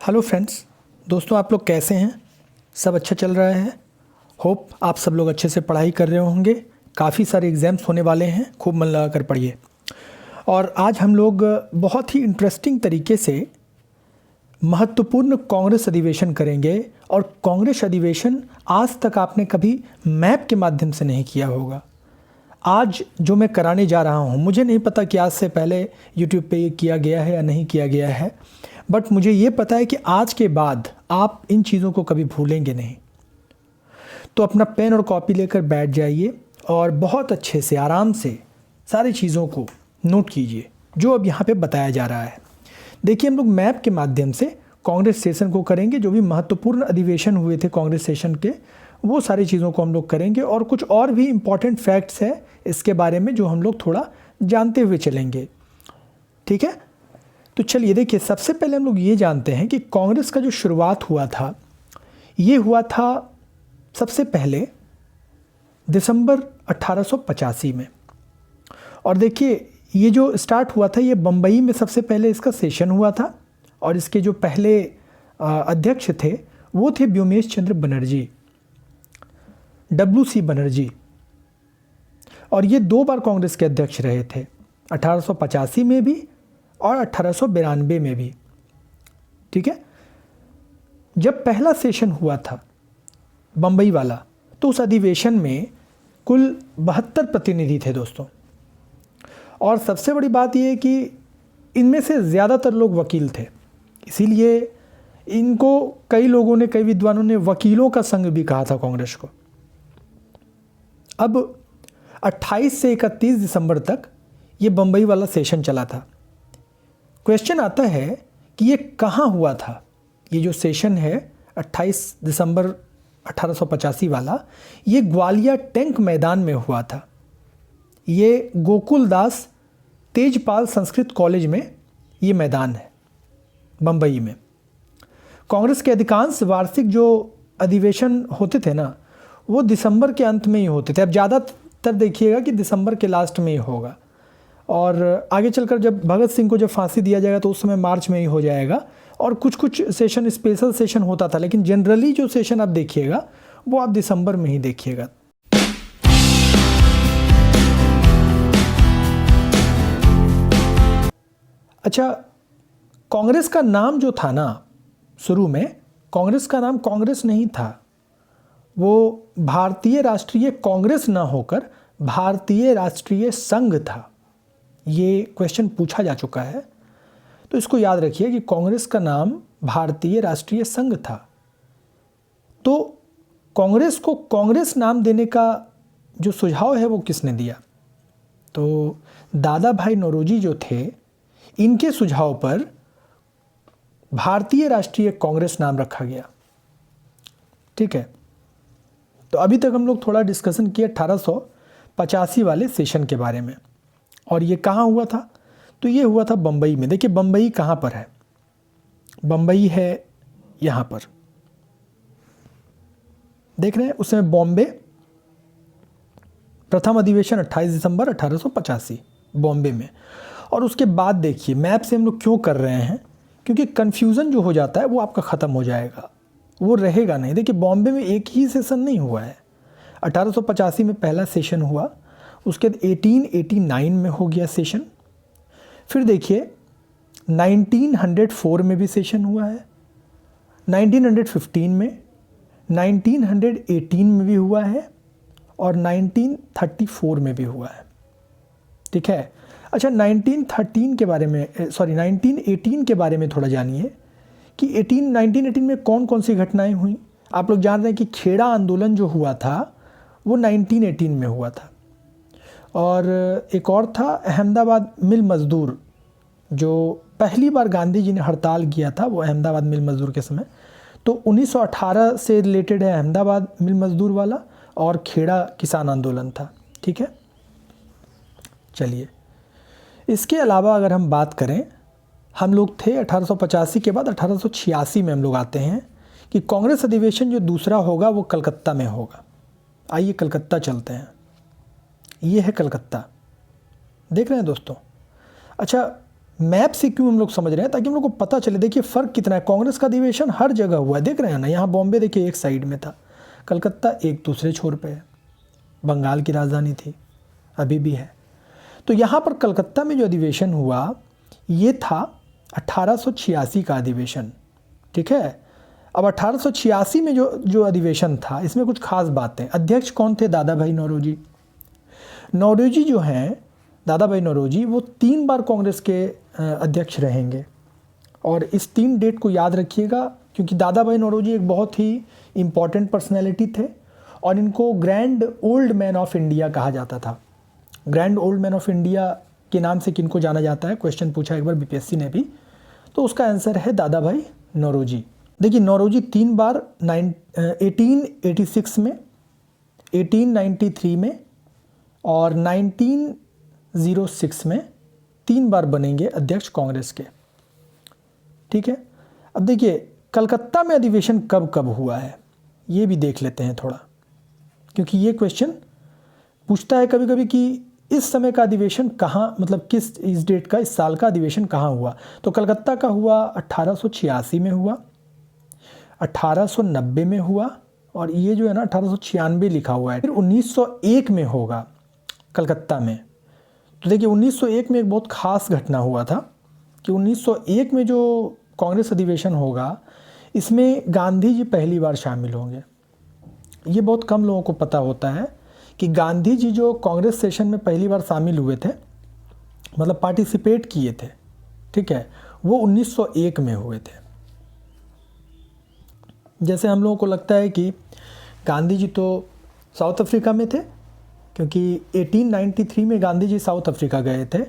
Hello friends, दोस्तों आप लोग कैसे हैं? सब अच्छा चल रहा है? होप आप सब लोग अच्छे से पढ़ाई कर रहे होंगे। काफ़ी सारे एग्ज़ाम्स होने वाले हैं, खूब मन लगा कर पढ़िए। और आज हम लोग बहुत ही इंटरेस्टिंग तरीके से महत्वपूर्ण कांग्रेस अधिवेशन करेंगे। और कांग्रेस अधिवेशन आज तक आपने कभी मैप के माध्यम से नहीं किया होगा। आज जो मैं कराने जा रहा हूँ, मुझे नहीं पता कि आज से पहले यूट्यूब पे ये किया गया है या नहीं किया गया है, बट मुझे ये पता है कि आज के बाद आप इन चीज़ों को कभी भूलेंगे नहीं। तो अपना पेन और कॉपी लेकर बैठ जाइए और बहुत अच्छे से आराम से सारी चीज़ों को नोट कीजिए जो अब यहाँ पे बताया जा रहा है। देखिए, हम लोग मैप के माध्यम से कांग्रेस सेशन को करेंगे। जो भी महत्वपूर्ण अधिवेशन हुए थे कांग्रेस सेशन के, वो सारी चीज़ों को हम लोग करेंगे। और कुछ और भी इम्पॉर्टेंट फैक्ट्स है इसके बारे में जो हम लोग थोड़ा जानते हुए चलेंगे। ठीक है, तो चलिए देखिए, सबसे पहले हम लोग ये जानते हैं कि कांग्रेस का जो शुरुआत हुआ था, ये हुआ था सबसे पहले दिसंबर 1885 में। और देखिए, ये जो स्टार्ट हुआ था ये बम्बई में सबसे पहले इसका सेशन हुआ था। और इसके जो पहले अध्यक्ष थे वो थे व्योमेश चंद्र बनर्जी, WC बनर्जी। और ये 2 बार कांग्रेस के अध्यक्ष रहे थे, 1885 में भी और 1892 में भी। ठीक है, जब पहला सेशन हुआ था बम्बई वाला, तो उस अधिवेशन में कुल 72 प्रतिनिधि थे दोस्तों। और सबसे बड़ी बात यह है कि इनमें से ज़्यादातर लोग वकील थे, इसीलिए इनको कई लोगों ने, कई विद्वानों ने वकीलों का संघ भी कहा था कांग्रेस को। अब 28 से 31 दिसंबर तक ये बम्बई वाला सेशन चला था। क्वेश्चन आता है कि ये कहाँ हुआ था। ये जो सेशन है 28 दिसंबर 1885 वाला, ये ग्वालियर टैंक मैदान में हुआ था। ये गोकुल दास तेजपाल संस्कृत कॉलेज में ये मैदान है बम्बई में। कांग्रेस के अधिकांश वार्षिक जो अधिवेशन होते थे ना, वो दिसंबर के अंत में ही होते थे। अब ज़्यादातर देखिएगा कि दिसंबर के लास्ट में ही होगा। और आगे चलकर जब भगत सिंह को जब फांसी दिया जाएगा तो उस समय मार्च में ही हो जाएगा। और कुछ कुछ सेशन स्पेशल सेशन होता था, लेकिन जनरली जो सेशन आप देखिएगा वो आप दिसंबर में ही देखिएगा। अच्छा, कांग्रेस का नाम जो था ना, शुरू में कांग्रेस का नाम कांग्रेस नहीं था, वो भारतीय राष्ट्रीय कांग्रेस ना होकर भारतीय राष्ट्रीय संघ था। ये क्वेश्चन पूछा जा चुका है, तो इसको याद रखिए कि कांग्रेस का नाम भारतीय राष्ट्रीय संघ था। तो कांग्रेस को कांग्रेस नाम देने का जो सुझाव है वो किसने दिया? तो दादा भाई नौरोजी जो थे, इनके सुझाव पर भारतीय राष्ट्रीय कांग्रेस नाम रखा गया। ठीक है, तो अभी तक हम लोग थोड़ा डिस्कशन किया 1885 वाले सेशन के बारे में। और ये कहाँ हुआ था? तो ये हुआ था बम्बई में। देखिए, बम्बई कहाँ पर है? बम्बई है यहाँ पर, देख रहे हैं। उस समय बॉम्बे, प्रथम अधिवेशन 28 दिसंबर 1885 बॉम्बे में। और उसके बाद देखिए, मैप से हम लोग क्यों कर रहे हैं, क्योंकि कन्फ्यूज़न जो हो जाता है वो आपका ख़त्म हो जाएगा, वो रहेगा नहीं। देखिए, बॉम्बे में एक ही सेशन नहीं हुआ है। 1885 में पहला सेशन हुआ, उसके बाद 1889 में हो गया सेशन। फिर देखिए 1904 में भी सेशन हुआ है, 1915 में, 1918 में भी हुआ है और 1934 में भी हुआ है। ठीक है, अच्छा 1918 के बारे में थोड़ा जानिए कि 1918 में कौन कौन सी घटनाएं हुई। आप लोग जान रहे हैं कि खेड़ा आंदोलन जो हुआ था वो 1918 में हुआ था। और एक और था अहमदाबाद मिल मज़दूर, जो पहली बार गांधी जी ने हड़ताल किया था, वो अहमदाबाद मिल मज़दूर के समय। तो 1918 से रिलेटेड है अहमदाबाद मिल मज़दूर वाला, और खेड़ा किसान आंदोलन था। ठीक है, चलिए, इसके अलावा अगर हम बात करें, हम लोग थे 1885 के बाद 1886 में हम लोग आते हैं कि कांग्रेस अधिवेशन जो दूसरा होगा वो कलकत्ता में होगा। आइए कलकत्ता चलते हैं। ये है कलकत्ता, देख रहे हैं दोस्तों। अच्छा, मैप से क्यों हम लोग समझ रहे हैं, ताकि हम लोग को पता चले। देखिए फ़र्क कितना है, कांग्रेस का अधिवेशन हर जगह हुआ है, देख रहे हैं ना। यहाँ बॉम्बे देखिए एक साइड में था, कलकत्ता एक दूसरे छोर पे है, बंगाल की राजधानी थी, अभी भी है। तो यहाँ पर कलकत्ता में जो अधिवेशन हुआ ये था 1886 का अधिवेशन, ठीक है। अब 1886 में जो अधिवेशन था, इसमें कुछ खास बातें। अध्यक्ष कौन थे? दादा भाई नौरोजी। नौरोजी जो हैं, दादा भाई नौरोजी, वो 3 बार कांग्रेस के अध्यक्ष रहेंगे। और इस 3 डेट को याद रखिएगा, क्योंकि दादा भाई नौरोजी एक बहुत ही इम्पॉर्टेंट पर्सनैलिटी थे और इनको grand old man of India कहा जाता था। Grand old man of India के नाम से किनको जाना जाता है, क्वेश्चन पूछा एक बार बीपीएससी ने भी, तो उसका आंसर है दादा भाई नौरोजी। देखिए नौरोजी 3 बार 1886 में, 1893 में और 1906 में 3 बार बनेंगे अध्यक्ष कांग्रेस के, ठीक है। अब देखिए कलकत्ता में अधिवेशन कब कब हुआ है ये भी देख लेते हैं थोड़ा, क्योंकि ये क्वेश्चन पूछता है कभी कभी कि इस समय का अधिवेशन कहाँ, मतलब किस इस डेट का, इस साल का अधिवेशन कहाँ हुआ। तो कलकत्ता का हुआ 1886 में हुआ, 1890 में हुआ, और ये जो है ना 1896 लिखा हुआ है। फिर 1901 में होगा कलकत्ता में। तो देखिए 1901 में एक बहुत खास घटना हुआ था कि 1901 में जो कांग्रेस अधिवेशन होगा, इसमें गांधी जी पहली बार शामिल होंगे। ये बहुत कम लोगों को पता होता है कि गांधी जी जो कांग्रेस सेशन में पहली बार शामिल हुए थे, मतलब पार्टिसिपेट किए थे, ठीक है, वो 1901 में हुए थे। जैसे हम लोगों को लगता है कि गांधी जी तो साउथ अफ्रीका में थे, क्योंकि 1893 में गांधी जी साउथ अफ्रीका गए थे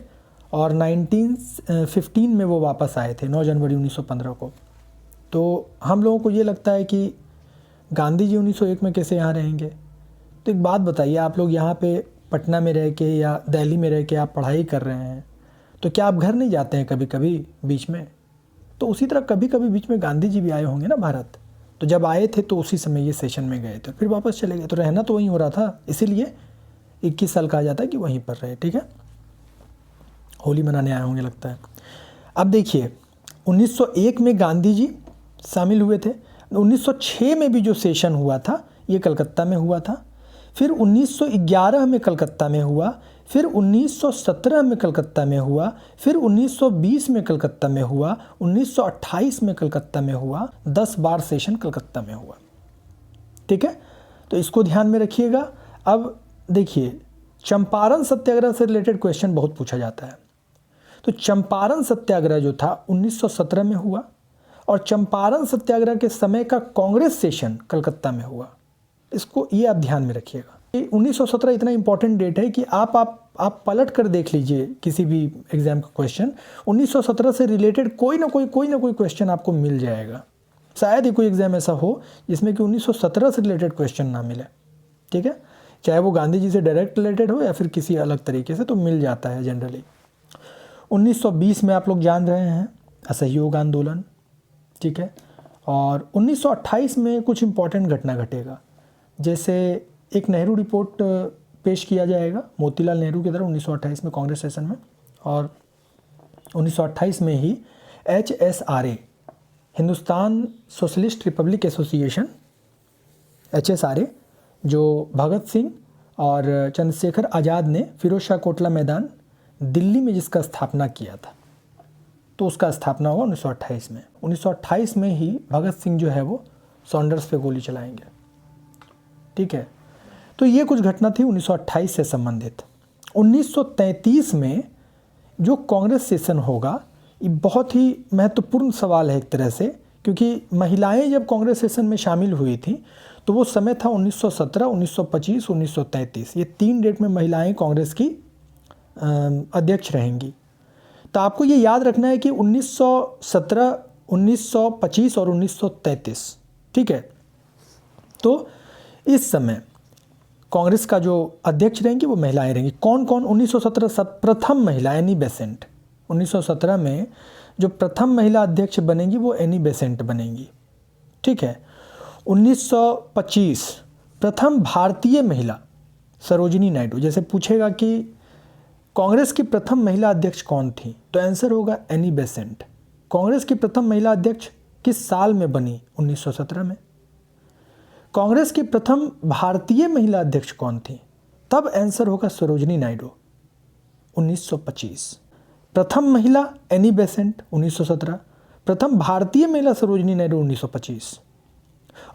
और 1915 में वो वापस आए थे, 9 जनवरी 1915 को। तो हम लोगों को ये लगता है कि गांधी जी 1901 में कैसे यहाँ रहेंगे। तो एक बात बताइए, आप लोग यहाँ पे पटना में रह के या दिल्ली में रह के आप पढ़ाई कर रहे हैं, तो क्या आप घर नहीं जाते हैं कभी कभी बीच में? तो उसी तरह कभी कभी बीच में गांधी जी भी आए होंगे ना भारत। तो जब आए थे तो उसी समय ये सेशन में गए थे, फिर वापस चले गए, तो रहना तो वहीं हो रहा था, इसीलिए 21 साल कहा जाता है कि वहीं पर रहे, ठीक है। होली मनाने आए होंगे लगता है। अब देखिए 1901 में गांधी जी शामिल हुए थे। 1906 में भी जो सेशन हुआ था ये कलकत्ता में हुआ था। फिर 1911 में कलकत्ता में हुआ, फिर 1917 में कलकत्ता में हुआ, फिर 1920 में कलकत्ता में हुआ, 1928 में कलकत्ता में हुआ। 10 बार सेशन कलकत्ता में हुआ, ठीक है। तो इसको ध्यान में रखिएगा। अब देखिए चंपारण सत्याग्रह से रिलेटेड क्वेश्चन बहुत पूछा जाता है। तो चंपारण सत्याग्रह जो था 1917 में हुआ, और चंपारण सत्याग्रह के समय का कांग्रेस सेशन कलकत्ता में हुआ। इसको ये आप ध्यान में रखिएगा। 1917 इतना इंपॉर्टेंट डेट है कि आप पलट कर देख लीजिए किसी भी एग्जाम का क्वेश्चन, 1917 से रिलेटेड कोई ना कोई क्वेश्चन आपको मिल जाएगा। शायद ही कोई एग्जाम ऐसा हो जिसमें कि 1917 से रिलेटेड क्वेश्चन ना मिले, ठीक है। चाहे वो गांधी जी से डायरेक्ट रिलेटेड हो या फिर किसी अलग तरीके से, तो मिल जाता है जनरली। 1920 में आप लोग जान रहे हैं असहयोग आंदोलन, ठीक है। और 1928 में कुछ इंपॉर्टेंट घटना घटेगा, जैसे एक नेहरू रिपोर्ट पेश किया जाएगा मोतीलाल नेहरू की तरफ 1928 में कांग्रेस सेशन में। और 1928 में ही HSRA, Hindustan socialist Republic association, HSRA, जो भगत सिंह और चंद्रशेखर आज़ाद ने फिरोज शाह कोटला मैदान दिल्ली में जिसका स्थापना किया था, तो उसका स्थापना हुआ 1928 में। 1928 में ही भगत सिंह जो है वो सॉन्डर्स पे गोली चलाएंगे, ठीक है। तो ये कुछ घटना थी 1928 से संबंधित। 1933 में जो कांग्रेस सेशन होगा, ये बहुत ही महत्वपूर्ण सवाल है एक तरह से, क्योंकि महिलाएं जब कांग्रेस सेशन में शामिल हुई थी तो वो समय था 1917, 1925, 1933। ये 3 डेट में महिलाएं कांग्रेस की अध्यक्ष रहेंगी। तो आपको ये याद रखना है कि 1917, 1925 और 1933, ठीक है। तो इस समय कांग्रेस का जो अध्यक्ष रहेंगी वो महिलाएं रहेंगी। कौन कौन? 1917 सब प्रथम महिला एनी बेसेंट, 1917 में जो प्रथम महिला अध्यक्ष बनेंगी वो एनी बेसेंट बनेंगी, ठीक है। 1925 प्रथम भारतीय महिला सरोजिनी नायडू। जैसे पूछेगा कि कांग्रेस की प्रथम महिला अध्यक्ष कौन थी? तो आंसर होगा एनी बेसेंट। कांग्रेस की प्रथम महिला अध्यक्ष किस साल में बनी? 1917 में। कांग्रेस की प्रथम भारतीय महिला अध्यक्ष कौन थी? तब आंसर होगा सरोजिनी नायडू, 1925। प्रथम महिला एनी बेसेंट 1917, प्रथम भारतीय महिला सरोजिनी नायडू 1925,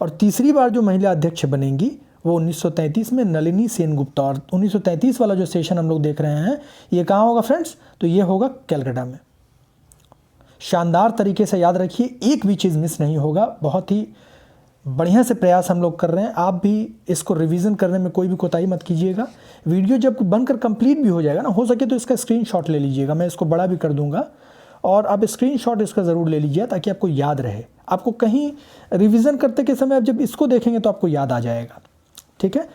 और तीसरी बार जो महिला अध्यक्ष बनेंगी वो 1933 में नलिनी सेनगुप्ता। और 1933 वाला जो सेशन हम लोग देख रहे हैं ये कहाँ होगा फ्रेंड्स? तो ये होगा कलकत्ता में। शानदार तरीके से याद रखिए, एक भी चीज़ मिस नहीं होगा। बहुत ही बढ़िया से प्रयास हम लोग कर रहे हैं, आप भी इसको रिवीजन करने में कोई भी कोताही मत कीजिएगा। वीडियो जब बनकर कंप्लीट भी हो जाएगा ना, हो सके तो इसका स्क्रीनशॉट ले लीजिएगा, मैं इसको बड़ा भी कर दूंगा, और आप स्क्रीनशॉट इसका ज़रूर ले लीजिए ताकि आपको याद रहे। आपको कहीं रिवीजन करते के समय आप जब इसको देखेंगे तो आपको याद आ जाएगा, ठीक है।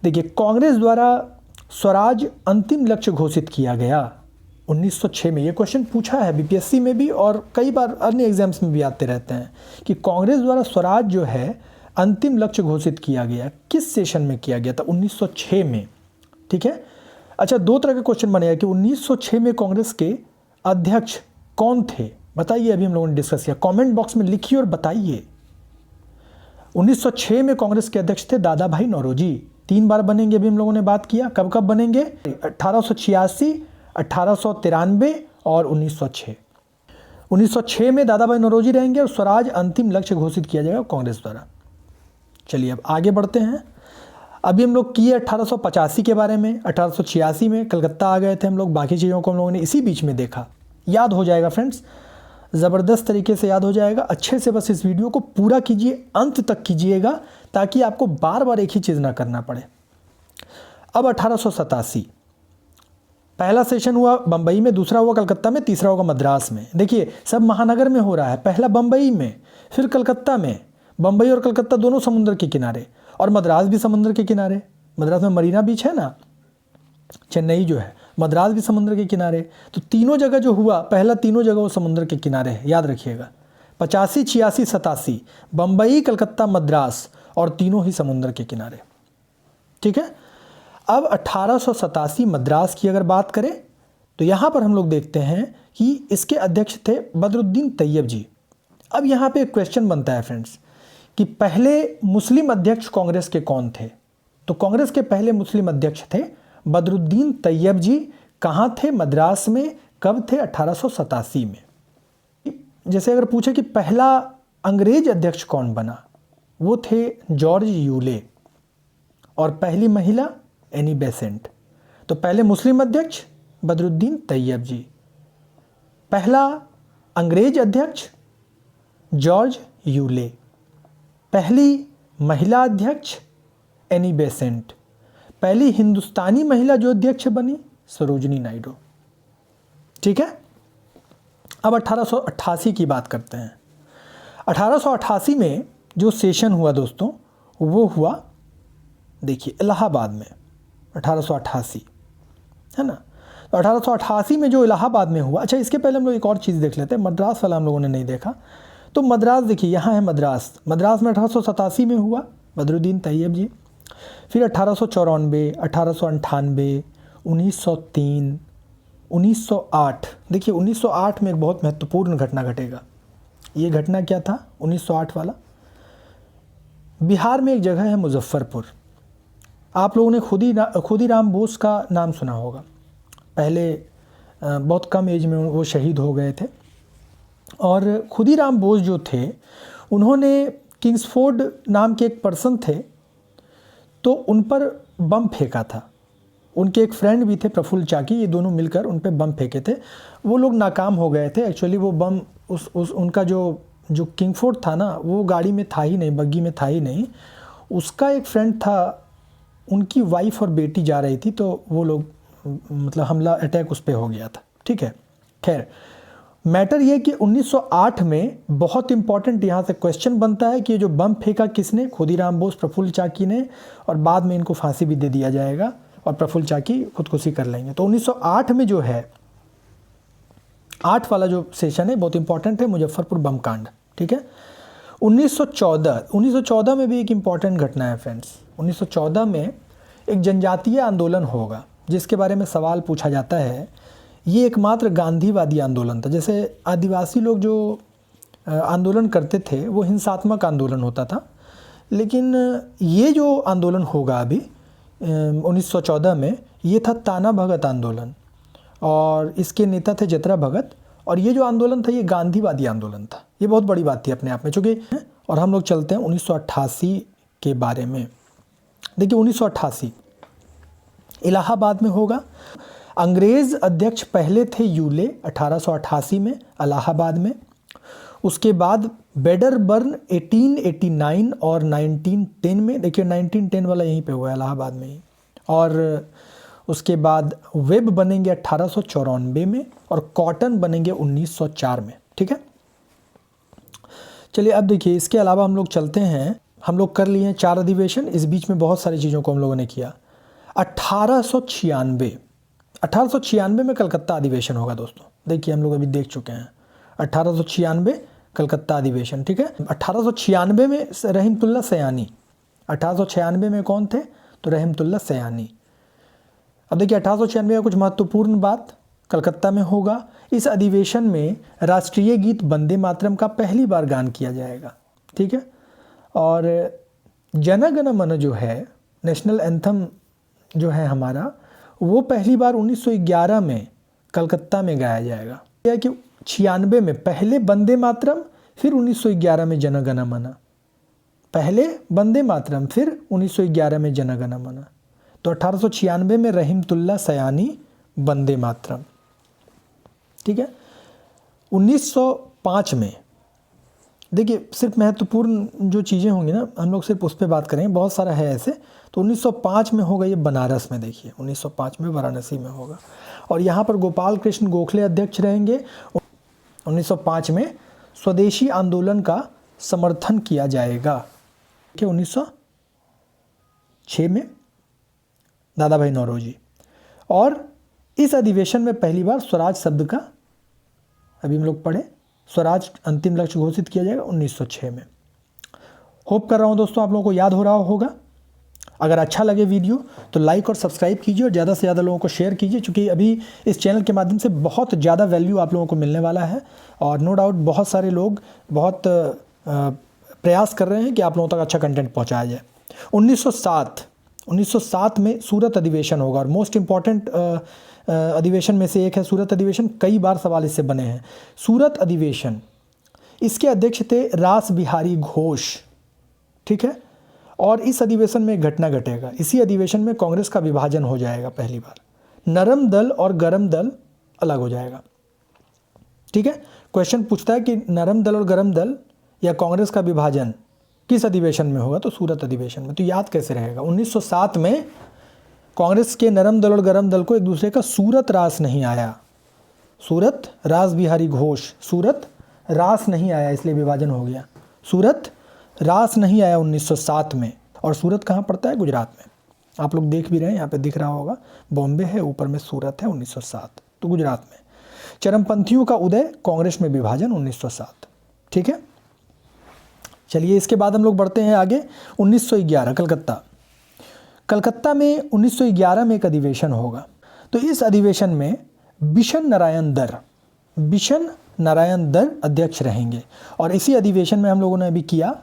देखिए, कांग्रेस द्वारा स्वराज अंतिम लक्ष्य घोषित किया गया 1906 में। ये क्वेश्चन पूछा है बीपीएससी में भी और कई बार अन्य एग्जाम्स में भी आते रहते हैं कि कांग्रेस द्वारा स्वराज जो है अंतिम लक्ष्य घोषित किया गया, किस सेशन में किया गया था? 1906 में, ठीक है। अच्छा, दो तरह के क्वेश्चन बनेगा कि 1906 में कांग्रेस के अध्यक्ष कौन थे? बताइए, अभी हम लोगों ने डिस्कस किया, कमेंट बॉक्स में लिखिए और बताइए। 1906 में कांग्रेस के अध्यक्ष थे दादा भाई नौरोजी। 3 बार बनेंगे, अभी हम लोगों ने बात किया। कब कब बनेंगे? 1886, 1893 और 1906। 1906 में दादा भाई नौरोजी रहेंगे और स्वराज अंतिम लक्ष्य घोषित किया जाएगा कांग्रेस द्वारा। चलिए अब आगे बढ़ते हैं। अभी हम लोग किए 1885 के बारे में, 1886 में कलकत्ता आ गए थे हम लोग, बाकी चीज़ों को हम लोगों ने इसी बीच में देखा। याद हो जाएगा फ्रेंड्स, ज़बरदस्त तरीके से याद हो जाएगा। अच्छे से बस इस वीडियो को पूरा कीजिए, अंत तक कीजिएगा, ताकि आपको बार बार एक ही चीज़ ना करना पड़े। अब 1887 पहला सेशन हुआ बम्बई में, दूसरा हुआ कलकत्ता में, तीसरा होगा मद्रास में। देखिए, सब महानगर में हो रहा है, पहला बम्बई में, फिर कलकत्ता में। बम्बई और कलकत्ता दोनों समुद्र के किनारे, और मद्रास भी समुद्र के किनारे। मद्रास में मरीना बीच है ना, चेन्नई जो है, मद्रास भी समुद्र के किनारे। तो तीनों जगह जो हुआ, पहला तीनों जगह वो समुद्र के किनारे है, याद रखिएगा। 85, 86, 87 बम्बई, कलकत्ता, मद्रास, और तीनों ही समुद्र के किनारे, ठीक है। अब 1887 मद्रास की अगर बात करें तो यहाँ पर हम लोग देखते हैं कि इसके अध्यक्ष थे बदरुद्दीन तैयब जी। अब यहाँ पे एक क्वेश्चन बनता है फ्रेंड्स कि पहले मुस्लिम अध्यक्ष कांग्रेस के कौन थे? तो कांग्रेस के पहले मुस्लिम अध्यक्ष थे बदरुद्दीन तैयब जी। कहाँ थे? मद्रास में। कब थे? 1887 में। जैसे अगर पूछे कि पहला अंग्रेज अध्यक्ष कौन बना, वो थे जॉर्ज यूले, और पहली महिला एनी बेसेंट। तो पहले मुस्लिम अध्यक्ष बदरुद्दीन तैयब जी, पहला अंग्रेज अध्यक्ष जॉर्ज यूले, पहली महिला अध्यक्ष एनी बेसेंट, पहली हिंदुस्तानी महिला जो अध्यक्ष बनी सरोजिनी नायडू, ठीक है। अब 1888 की बात करते हैं। 1888 में जो सेशन हुआ दोस्तों, वो हुआ देखिए इलाहाबाद में, 1888 है ना। तो 1888 में जो इलाहाबाद में हुआ। अच्छा, इसके पहले हम लोग एक और चीज़ देख लेते हैं, मद्रास वाला हम लोगों ने नहीं देखा। तो मद्रास देखिए, यहाँ है मद्रास। मद्रास में 1887 में हुआ बदरुद्दीन तैयब जी। फिर 1894, 1898, 1903, 1908। देखिए 1908 में एक बहुत महत्वपूर्ण घटना घटेगा। ये घटना क्या था? 1908 वाला, बिहार में एक जगह है मुजफ्फरपुर। आप लोगों ने खुदीराम बोस का नाम सुना होगा। पहले बहुत कम एज में वो शहीद हो गए थे, और खुदीराम बोस जो थे उन्होंने किंग्सफोर्ड नाम के एक पर्सन थे, तो उन पर बम फेंका था। उनके एक फ्रेंड भी थे प्रफुल्ल चाकी, ये दोनों मिलकर उन पर बम फेंके थे। वो लोग नाकाम हो गए थे। एक्चुअली वो बम उनका जो किंग्सफोर्ड था ना, वो गाड़ी में था ही नहीं, बग्गी में था ही नहीं। उसका एक फ्रेंड था, उनकी वाइफ और बेटी जा रही थी, तो वो लोग मतलब हमला अटैक उस पर हो गया था, ठीक है। खैर, मैटर ये कि 1908 में बहुत इंपॉर्टेंट यहाँ से क्वेश्चन बनता है कि ये जो बम फेंका किसने? खुदीराम बोस, प्रफुल्ल चाकी ने, और बाद में इनको फांसी भी दे दिया जाएगा और प्रफुल्ल चाकी खुदकुशी कर लेंगे। तो 1908 में जो है, 8 वाला जो सेशन है बहुत इंपॉर्टेंट है, मुजफ्फरपुर बम कांड, ठीक है। 1914 में भी एक इम्पॉर्टेंट घटना है फ्रेंड्स। 1914 में एक जनजातीय आंदोलन होगा। जिसके बारे में सवाल पूछा जाता है, ये एकमात्र गांधीवादी आंदोलन था। जैसे आदिवासी लोग जो आंदोलन करते थे वो हिंसात्मक आंदोलन होता था, लेकिन ये जो आंदोलन होगा अभी 1914 में, ये था ताना भगत आंदोलन और इसके नेता थे जतरा भगत। और ये जो आंदोलन था ये गांधीवादी आंदोलन था। ये बहुत बड़ी बात थी अपने आप में, चूँकि और हम लोग चलते हैं 1988 के बारे में। देखिए 1988 इलाहाबाद में होगा। अंग्रेज़ अध्यक्ष पहले थे यूले 1888 में इलाहाबाद में। उसके बाद वेडरबर्न 1889 और 1910 में। देखिए 1910 वाला यहीं पे हुआ है इलाहाबाद में ही। और उसके बाद वेब बनेंगे 1894 में और कॉटन बनेंगे 1904 में। ठीक है, चलिए अब देखिए इसके अलावा हम लोग चलते हैं। हम लोग कर लिए हैं 4 अधिवेशन, इस बीच में बहुत सारी चीज़ों को हम लोगों ने किया। 1896 में कलकत्ता अधिवेशन होगा दोस्तों। देखिए हम लोग अभी देख चुके हैं 1896 कलकत्ता अधिवेशन। ठीक है, 1896 में रहमतुल्लाह सयानी। 1896 में कौन थे? तो रहमतुल्लाह सयानी। अब देखिए 1896 का कुछ महत्वपूर्ण बात कलकत्ता में होगा। इस अधिवेशन में राष्ट्रीय गीत वंदे मातरम का पहली बार गान किया जाएगा। ठीक है, और जन गण मन जो है, नेशनल एंथम जो है हमारा, वो पहली बार 1911 में कलकत्ता में गाया जाएगा। यह कि 96 में पहले वंदे मातरम, फिर 1911 में जन गण मन। पहले वंदे मातरम, फिर 1911 में जन गण मन। तो 1896 में रहमतुल्लाह सयानी वंदे मातरम। ठीक है, 1905 में देखिए सिर्फ महत्वपूर्ण जो चीज़ें होंगी ना, हम लोग सिर्फ उस पर बात करेंगे, बहुत सारा है ऐसे। तो 1905 में होगा ये बनारस में। देखिए 1905 में वाराणसी में होगा और यहाँ पर गोपाल कृष्ण गोखले अध्यक्ष रहेंगे। 1905 में स्वदेशी आंदोलन का समर्थन किया जाएगा। कि 1906 में दादा भाई नौरोजी। और इस अधिवेशन में पहली बार स्वराज शब्द का, अभी हम लोग पढ़े, स्वराज अंतिम लक्ष्य घोषित किया जाएगा 1906 में। होप कर रहा हूँ दोस्तों आप लोगों को याद हो रहा होगा। अगर अच्छा लगे वीडियो तो लाइक और सब्सक्राइब कीजिए और ज़्यादा से ज़्यादा लोगों को शेयर कीजिए, क्योंकि अभी इस चैनल के माध्यम से बहुत ज़्यादा वैल्यू आप लोगों को मिलने वाला है। और नो डाउट बहुत सारे लोग बहुत प्रयास कर रहे हैं कि आप लोगों तक अच्छा कंटेंट पहुँचाया जाए। 1907 में सूरत अधिवेशन होगा और मोस्ट इम्पॉर्टेंट अधिवेशन में से एक है सूरत अधिवेशन। कई बार सवाल इससे बने हैं। सूरत अधिवेशन, इसके अध्यक्ष थे रास बिहारी घोष। ठीक है, और इस अधिवेशन में एक घटना घटेगा। इसी अधिवेशन में कांग्रेस का विभाजन हो जाएगा पहली बार। नरम दल और गरम दल अलग हो जाएगा। ठीक है, क्वेश्चन पूछता है कि नरम दल और गरम दल या कांग्रेस का विभाजन किस अधिवेशन में होगा? तो सूरत अधिवेशन में। तो याद कैसे रहेगा? 1907 में कांग्रेस के नरम दल और गरम दल को एक दूसरे का सूरत रास नहीं आया। सूरत रास बिहारी घोष, सूरत रास नहीं आया इसलिए विभाजन हो गया। सूरत रास नहीं आया 1907 में। और सूरत कहाँ पड़ता है? गुजरात में। आप लोग देख भी रहे हैं, यहाँ पे दिख रहा होगा, बॉम्बे है, ऊपर में सूरत है। 1907 तो गुजरात में। चरमपंथियों का उदय, कांग्रेस में विभाजन 1907। ठीक है, चलिए इसके बाद हम लोग बढ़ते हैं आगे। 1911 कलकत्ता। कलकत्ता में 1911 में एक अधिवेशन होगा। तो इस अधिवेशन में बिशन नारायण दर अध्यक्ष रहेंगे। और इसी अधिवेशन में हम लोगों ने अभी किया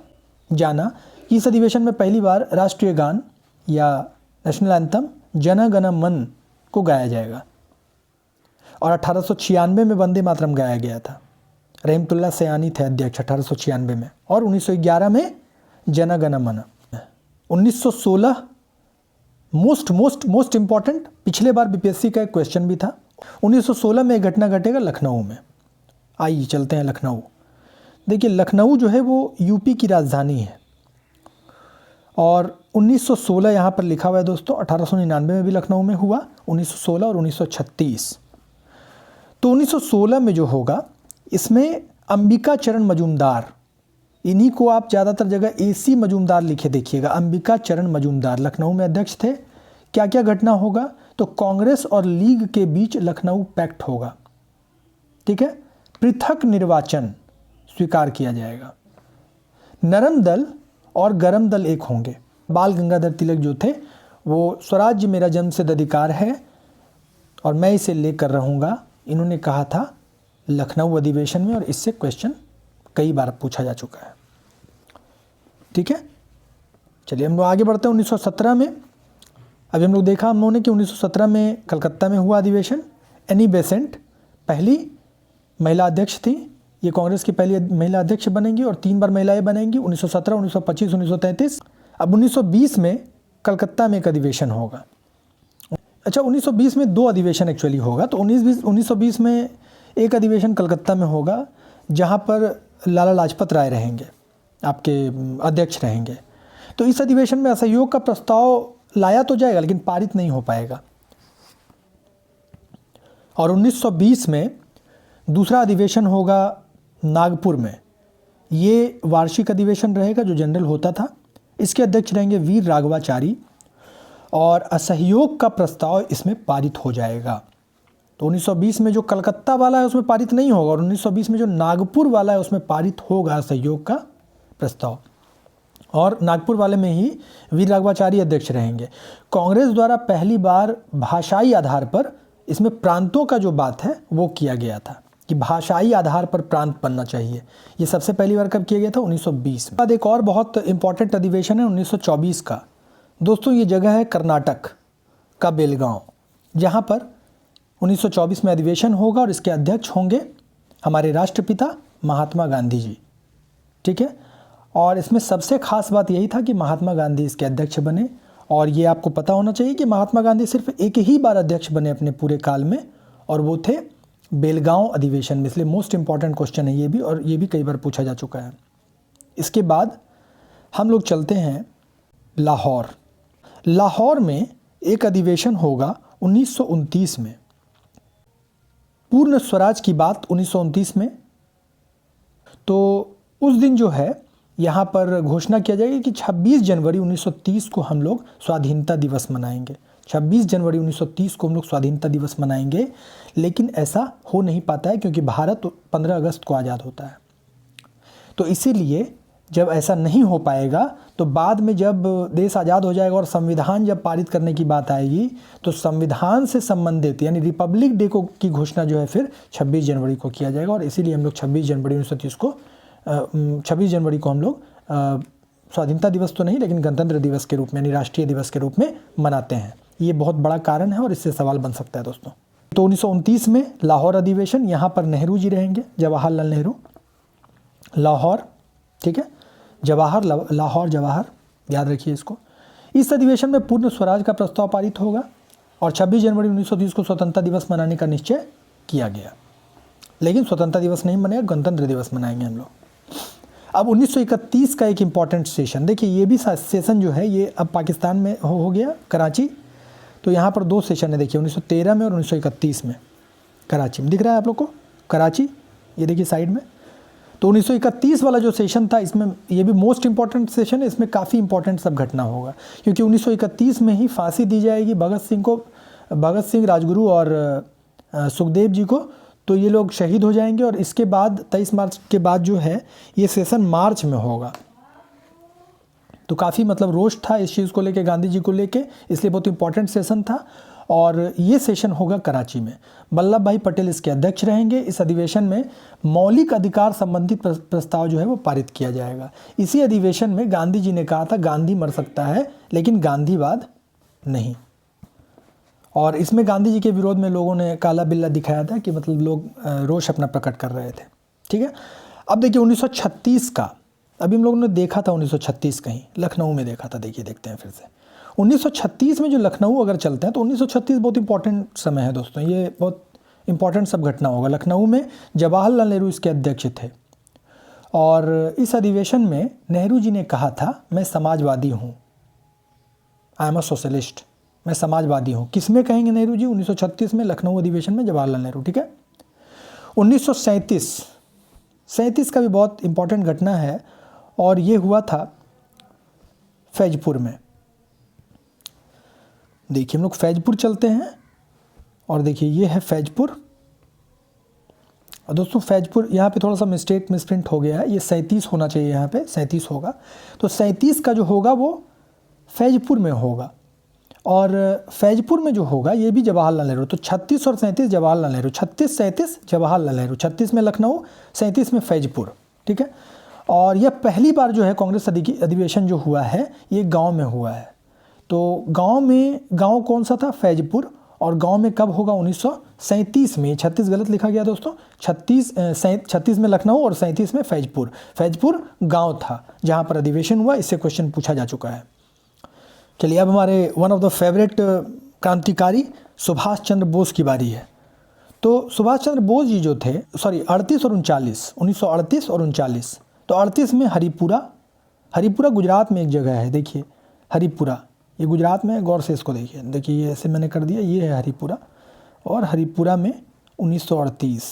जाना कि इस अधिवेशन में पहली बार राष्ट्रीय गान या नेशनल एंथम जन गण मन को गाया जाएगा। और 1896 में वंदे मातरम गाया गया था। रहमतुल्लाह सयानी थे अध्यक्ष 1896 में। और 1911 में जन गण मन। 1916 मोस्ट इंपॉर्टेंट, पिछले बार बीपीएससी का एक क्वेश्चन भी था। 1916 में एक घटना घटेगा लखनऊ में। आइए चलते हैं लखनऊ। देखिए लखनऊ जो है वो यूपी की राजधानी है। और 1916 यहाँ पर लिखा हुआ है दोस्तों। 1899 में भी लखनऊ में हुआ, 1916 और 1936। तो 1916 में जो होगा इसमें अंबिका चरण मजूमदार, इन्हीं को आप ज़्यादातर जगह AC मजूमदार लिखे देखिएगा। अंबिका चरण मजूमदार लखनऊ में अध्यक्ष थे। क्या क्या घटना होगा? तो कांग्रेस और लीग के बीच लखनऊ पैक्ट होगा। ठीक है, पृथक निर्वाचन स्वीकार किया जाएगा। नरम दल और गरम दल एक होंगे। बाल गंगाधर तिलक जो थे वो स्वराज्य मेरा जन्मसिद्ध अधिकार है और मैं इसे लेकर रहूँगा, इन्होंने कहा था लखनऊ अधिवेशन में, और इससे क्वेश्चन कई बार पूछा जा चुका है। ठीक है, चलिए हम लोग आगे बढ़ते हैं। 1917 में अभी हम लोग देखा हम लोगों ने कि 1917 में कलकत्ता में हुआ अधिवेशन। एनी बेसेंट पहली महिला अध्यक्ष थी, ये कांग्रेस की पहली महिला अध्यक्ष बनेंगी और 3 बार महिलाएं बनेंगी, 1917, 1925, 1933। अब 1920 में कलकत्ता में एक अधिवेशन होगा। अच्छा, 1920 में 2 अधिवेशन एक्चुअली होगा। तो 1920 में एक अधिवेशन कलकत्ता में होगा जहाँ पर लाला लाजपत राय रहेंगे, आपके अध्यक्ष रहेंगे। तो इस अधिवेशन में असहयोग का प्रस्ताव लाया तो जाएगा लेकिन पारित नहीं हो पाएगा। और 1920 में दूसरा अधिवेशन होगा नागपुर में। ये वार्षिक अधिवेशन रहेगा जो जनरल होता था। इसके अध्यक्ष रहेंगे वीर राघवाचारी और असहयोग का प्रस्ताव इसमें पारित हो जाएगा। तो 1920 में जो कलकत्ता वाला है उसमें पारित नहीं होगा, और 1920 में जो नागपुर वाला है उसमें पारित होगा असहयोग का प्रस्ताव, और नागपुर वाले में ही वीर राघवाचारी अध्यक्ष रहेंगे। कांग्रेस द्वारा पहली बार भाषाई आधार पर, इसमें प्रांतों का जो बात है वो किया गया था कि भाषाई आधार पर प्रांत बनना चाहिए। ये सबसे पहली बार कब किया गया था? 1920 में। बाद एक और बहुत इंपॉर्टेंट अधिवेशन है 1924 का। दोस्तों ये जगह है कर्नाटक का बेलगांव, जहाँ पर 1924 में अधिवेशन होगा और इसके अध्यक्ष होंगे हमारे राष्ट्रपिता महात्मा गांधी जी। ठीक है, और इसमें सबसे खास बात यही था कि महात्मा गांधी इसके अध्यक्ष बने। और ये आपको पता होना चाहिए कि महात्मा गांधी सिर्फ एक ही बार अध्यक्ष बने अपने पूरे काल में, और वो थे बेलगांव अधिवेशन में। इसलिए मोस्ट इंपॉर्टेंट क्वेश्चन है ये भी, और ये भी कई बार पूछा जा चुका है। इसके बाद हम लोग चलते हैं लाहौर। लाहौर में एक अधिवेशन होगा 1929 में। पूर्ण स्वराज की बात 1929 में। तो उस दिन जो है यहाँ पर घोषणा किया जाएगा कि 26 जनवरी 1930 को हम लोग स्वाधीनता दिवस मनाएंगे। 26 जनवरी 1930 को हम लोग स्वाधीनता दिवस मनाएंगे, लेकिन ऐसा हो नहीं पाता है क्योंकि भारत 15 अगस्त को आज़ाद होता है। तो इसीलिए जब ऐसा नहीं हो पाएगा तो बाद में जब देश आज़ाद हो जाएगा और संविधान जब पारित करने की बात आएगी तो संविधान से संबंधित यानी रिपब्लिक डे को की घोषणा जो है फिर 26 जनवरी को किया जाएगा। और इसीलिए हम लोग 26 जनवरी 1930 को 26 जनवरी को हम लोग स्वाधीनता दिवस तो नहीं लेकिन गणतंत्र दिवस के रूप में यानी राष्ट्रीय दिवस के रूप में मनाते हैं। ये बहुत बड़ा कारण है और इससे सवाल बन सकता है दोस्तों। तो 1929 में लाहौर अधिवेशन, यहाँ पर नेहरू जी रहेंगे, जवाहरलाल नेहरू। लाहौर, ठीक है, जवाहर, लाहौर जवाहर, याद रखिए इसको। इस अधिवेशन में पूर्ण स्वराज का प्रस्ताव पारित होगा और 26 जनवरी 1930 को स्वतंत्रता दिवस मनाने का निश्चय किया गया। लेकिन स्वतंत्रता दिवस नहीं मनाएगा, गणतंत्र दिवस मनाएंगे हम लोग। अब 1931 का एक इम्पॉर्टेंट सेशन, देखिए ये भी सेशन जो है ये अब पाकिस्तान में हो गया, कराची। तो यहाँ पर 2 सेशन है, देखिए 1913 में और 1931 में कराची में। दिख रहा है आप लोग को कराची, ये देखिए साइड में। तो 1931 वाला जो सेशन था इसमें ये भी मोस्ट इंपॉर्टेंट सेशन है। इसमें काफ़ी इंपॉर्टेंट सब घटना होगा क्योंकि 1931 में ही फांसी दी जाएगी भगत सिंह को, भगत सिंह, राजगुरु और सुखदेव जी को। तो ये लोग शहीद हो जाएंगे और इसके बाद 23 मार्च के बाद जो है ये सेशन मार्च में होगा। तो काफ़ी मतलब रोष था इस चीज़ को लेके, गांधी जी को लेके, इसलिए बहुत इंपॉर्टेंट सेशन था। और ये सेशन होगा कराची में। वल्लभ भाई पटेल इसके अध्यक्ष रहेंगे। इस अधिवेशन में मौलिक अधिकार संबंधित प्रस्ताव जो है वो पारित किया जाएगा। इसी अधिवेशन में गांधी जी ने कहा था गांधी मर सकता है लेकिन गांधीवाद नहीं। और इसमें गांधी जी के विरोध में लोगों ने काला बिल्ला दिखाया था कि मतलब लोग रोष अपना प्रकट कर रहे थे। ठीक है, अब देखिए 1936 का, अभी हम लोगों ने देखा था 1936 कहीं लखनऊ में देखा था। देखिए देखते हैं फिर से 1936 में जो लखनऊ अगर चलते हैं तो 1936 बहुत इंपॉर्टेंट समय है दोस्तों। ये बहुत इंपॉर्टेंट सब घटना होगा। लखनऊ में जवाहरलाल नेहरू इसके अध्यक्ष थे और इस अधिवेशन में नेहरू जी ने कहा था मैं समाजवादी हूँ, आई एम अ सोशलिस्ट, मैं समाजवादी हूँ। किस में कहेंगे नेहरू जी? 1936 में लखनऊ अधिवेशन में जवाहरलाल नेहरू। ठीक है, 1937 का भी बहुत इंपॉर्टेंट घटना है और ये हुआ था फैजपुर में। देखिए हम लोग फैजपुर चलते हैं और देखिए ये है फैजपुर। और दोस्तों फैजपुर यहाँ पे थोड़ा सा मिसप्रिंट हो गया है, ये 37 होना चाहिए, यहाँ पे 37 होगा। तो 37 का जो होगा वो फैजपुर में होगा। और फैजपुर में जो होगा ये भी जवाहरलाल नेहरू। तो 36 और 37 जवाहरलाल नेहरू, 36 37 जवाहरलाल नेहरू, 36 में लखनऊ, 37 में फैजपुर, ठीक है। और यह पहली बार जो है कांग्रेस अधिवेशन जो हुआ है ये गांव में हुआ है। तो गांव कौन सा था? फैजपुर। और गांव में कब होगा? 1937 में। 36 गलत लिखा गया दोस्तों, 36 में लखनऊ और 37 में फैजपुर। फैजपुर गांव था जहां पर अधिवेशन हुआ। इससे क्वेश्चन पूछा जा चुका है। चलिए अब हमारे वन ऑफ द फेवरेट क्रांतिकारी सुभाष चंद्र बोस की बारी है। तो सुभाष चंद्र बोस जी जो थे, 38 और 39, 1938 और 39। तो 38 में हरिपुरा गुजरात में एक जगह है, देखिए हरिपुरा, ये गुजरात में है, गौर से इसको देखिए, ये ऐसे मैंने कर दिया, ये है हरिपुरा। और हरिपुरा में 1938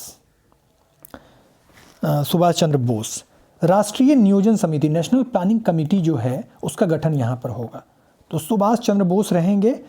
सुभाष चंद्र बोस। राष्ट्रीय नियोजन समिति, नेशनल प्लानिंग कमेटी जो है उसका गठन यहाँ पर होगा। तो सुभाष चंद्र बोस रहेंगे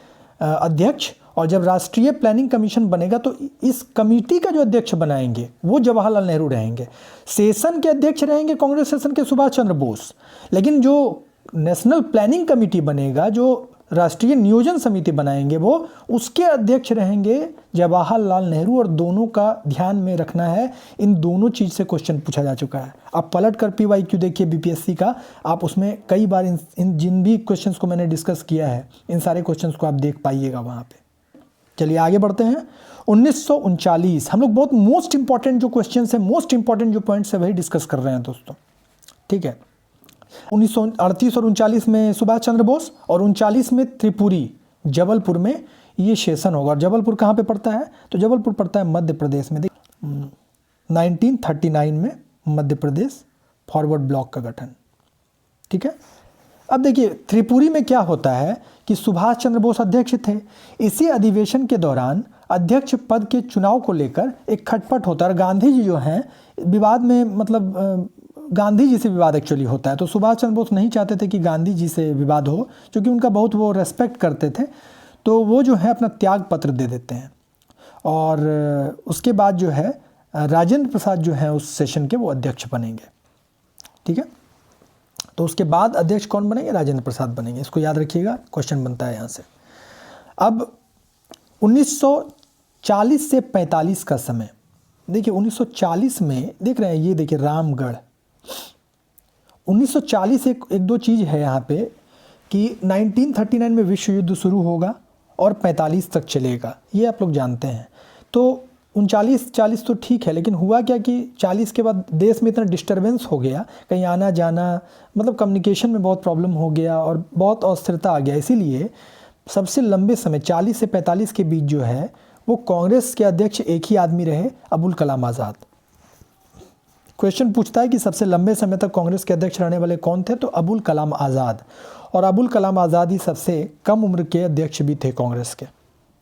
अध्यक्ष, और जब राष्ट्रीय प्लानिंग कमीशन बनेगा तो इस कमेटी का जो अध्यक्ष बनाएंगे वो जवाहरलाल नेहरू रहेंगे। सेशन के अध्यक्ष रहेंगे कांग्रेस सेशन के सुभाष चंद्र बोस, लेकिन जो नेशनल प्लानिंग कमेटी बनेगा, जो राष्ट्रीय नियोजन समिति बनाएंगे, वो उसके अध्यक्ष रहेंगे जवाहरलाल नेहरू। और दोनों का ध्यान में रखना है, इन दोनों चीज़ से क्वेश्चन पूछा जा चुका है। आप पलट कर PYQ देखिए बीपीएससी का, आप उसमें कई बार इन जिन भी क्वेश्चंस को मैंने डिस्कस किया है इन सारे क्वेश्चंस को आप देख पाइएगा वहाँ पे। चलिए आगे बढ़ते हैं। 1939, हम लोग बहुत मोस्ट इंपॉर्टेंट जो क्वेश्चन है, मोस्ट इंपॉर्टेंट जो पॉइंट्स है वही डिस्कस कर रहे हैं दोस्तों, ठीक है। 1938 और 39 में सुभाष चंद्र बोस, और 39 में त्रिपुरी जबलपुर में ये सेशन होगा। और जबलपुर कहाँ पे पड़ता है? तो जबलपुर पड़ता है मध्य प्रदेश में। 1939 में मध्य प्रदेश फॉरवर्ड ब्लॉक का गठन, ठीक है। अब देखिए त्रिपुरी में क्या होता है कि सुभाष चंद्र बोस अध्यक्ष थे। इसी अधिवेशन के दौरान अध्यक्ष पद के चुनाव को लेकर एक खटपट होता है, और गांधी जी जो हैं विवाद में, मतलब गांधी जी से विवाद एक्चुअली होता है। तो सुभाष चंद्र बोस नहीं चाहते थे कि गांधी जी से विवाद हो, क्योंकि उनका बहुत वो रेस्पेक्ट करते थे। तो वो जो है अपना त्याग पत्र दे देते हैं, और उसके बाद जो है राजेंद्र प्रसाद जो है उस सेशन के वो अध्यक्ष बनेंगे, ठीक है। तो उसके बाद अध्यक्ष कौन बनेंगे? राजेंद्र प्रसाद बनेंगे। इसको याद रखिएगा, क्वेश्चन बनता है यहाँ से। अब 1940 से 45 का समय देखिए। 1940 में देख रहे हैं, ये देखिए रामगढ़। 1940 एक दो चीज़ है यहाँ पे कि 1939 में विश्व युद्ध शुरू होगा और 45 तक चलेगा, ये आप लोग जानते हैं। तो 39-40 तो ठीक है, लेकिन हुआ क्या कि 40 के बाद देश में इतना डिस्टरबेंस हो गया, कहीं आना जाना, मतलब कम्युनिकेशन में बहुत प्रॉब्लम हो गया और बहुत अस्थिरता आ गया। इसीलिए सबसे लंबे समय 40 से 45 के बीच जो है वो कांग्रेस के अध्यक्ष एक ही आदमी रहे, अबुल कलाम आज़ाद। क्वेश्चन पूछता है कि सबसे लंबे समय तक कांग्रेस के अध्यक्ष रहने वाले कौन थे? तो अबुल कलाम आज़ाद। और अबुल कलाम आज़ाद ही सबसे कम उम्र के अध्यक्ष भी थे कांग्रेस के।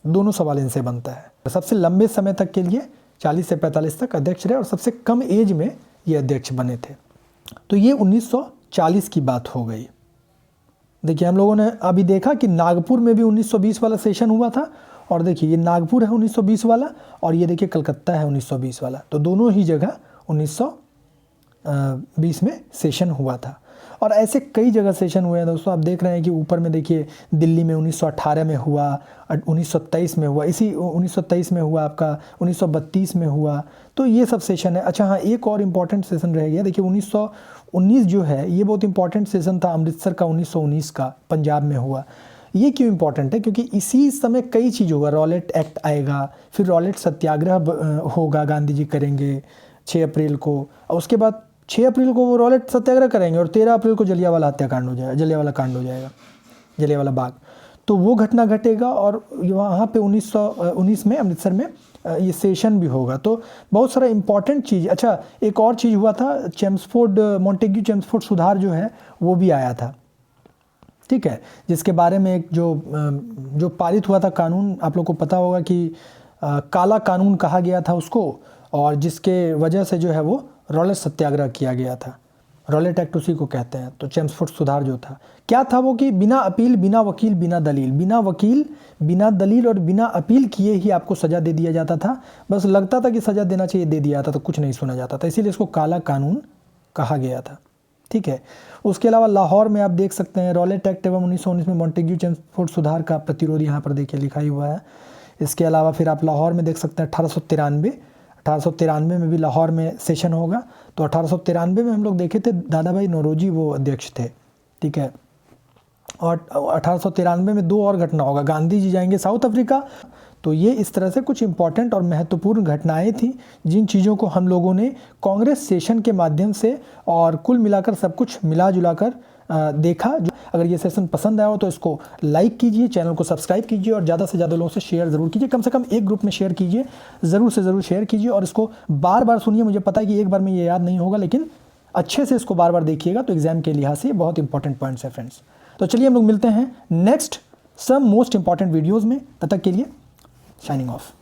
दोनों सवाल इनसे बनता है। सबसे लंबे समय तक के लिए 40 से 45 तक अध्यक्ष रहे, और सबसे कम एज में ये अध्यक्ष बने थे। तो ये 1940 की बात हो गई। देखिए हम लोगों ने अभी देखा कि नागपुर में भी 1920 वाला सेशन हुआ था, और देखिए ये नागपुर है 1920 वाला, और ये देखिए कलकत्ता है 1920 वाला। तो दोनों ही जगह 1920 में सेशन हुआ था। और ऐसे कई जगह सेशन हुए हैं दोस्तों। आप देख रहे हैं कि ऊपर में देखिए दिल्ली में 1918 में हुआ, 1923 में हुआ, इसी 1923 में हुआ, आपका 1932 में हुआ। तो ये सब सेशन है। अच्छा हाँ, एक और इम्पॉर्टेंट सेशन रह गया। देखिए 1919 जो है ये बहुत इंपॉर्टेंट सेशन था, अमृतसर का 1919 का पंजाब में हुआ। ये क्यों इंपॉर्टेंट है? क्योंकि इसी समय कई चीज़ होगा। रॉलेट एक्ट आएगा, फिर रॉलेट सत्याग्रह होगा, गांधी जी करेंगे 6 अप्रैल को, और उसके बाद 6 अप्रैल को वो रॉलेट सत्याग्रह करेंगे, और 13 अप्रैल को जलियांवाला हत्याकांड हो जाएगा, जलियांवाला कांड हो जाएगा, जलियांवाला बाग। तो वो घटना घटेगा, और वहाँ पे 1919 में अमृतसर में ये सेशन भी होगा। तो बहुत सारा इंपॉर्टेंट चीज़। अच्छा एक और चीज़ हुआ था, चेम्सफोर्ड, मॉन्टेग्यू चेम्सफोर्ड सुधार जो है वो भी आया था, ठीक है, जिसके बारे में एक जो पारित हुआ था कानून, आप लोग को पता होगा कि काला कानून कहा गया था उसको, और जिसके वजह से जो है वो रॉलेट सत्याग्रह किया गया था। रॉलेट एक्ट उसी को कहते हैं। तो चेम्सफोर्ड सुधार जो था, क्या था वो कि बिना अपील, बिना वकील, बिना दलील, बिना वकील, बिना दलील और बिना अपील किए ही आपको सज़ा दे दिया जाता था। बस लगता था कि सज़ा देना चाहिए, दे दिया था, तो कुछ नहीं सुना जाता था। इसीलिए इसको काला कानून कहा गया था। ठीक है। उसके अलावा लाहौर में आप देख सकते हैं रॉलेट एक्ट एवं 1919 में मॉन्टेग्यू चेम्सफोर्ड सुधार का प्रतिरोध यहाँ पर देखिए लिखा ही हुआ है। इसके अलावा फिर आप लाहौर में देख सकते हैं 1893 में भी लाहौर में सेशन होगा। तो 1893 में हम लोग देखे थे दादा भाई नौरोजी वो अध्यक्ष थे, ठीक है। और 1893 में 2 और घटना होगा, गांधी जी जाएंगे साउथ अफ्रीका। तो ये इस तरह से कुछ इंपॉर्टेंट और महत्वपूर्ण घटनाएं थी जिन चीज़ों को हम लोगों ने कांग्रेस सेशन के माध्यम से और कुल मिलाकर सब कुछ मिला जुला कर देखा। अगर ये सेशन पसंद आया हो तो इसको लाइक कीजिए, चैनल को सब्सक्राइब कीजिए और ज़्यादा से ज़्यादा लोगों से शेयर ज़रूर कीजिए। कम से कम एक ग्रुप में शेयर कीजिए, ज़रूर से ज़रूर शेयर कीजिए और इसको बार बार सुनिए। मुझे पता है कि एक बार में ये याद नहीं होगा, लेकिन अच्छे से इसको बार बार देखिएगा तो एग्जाम के लिहाज से बहुत इंपॉर्टेंट पॉइंट्स है फ्रेंड्स। तो चलिए हम लोग मिलते हैं next some most important videos में। तब तक के लिए साइनिंग ऑफ।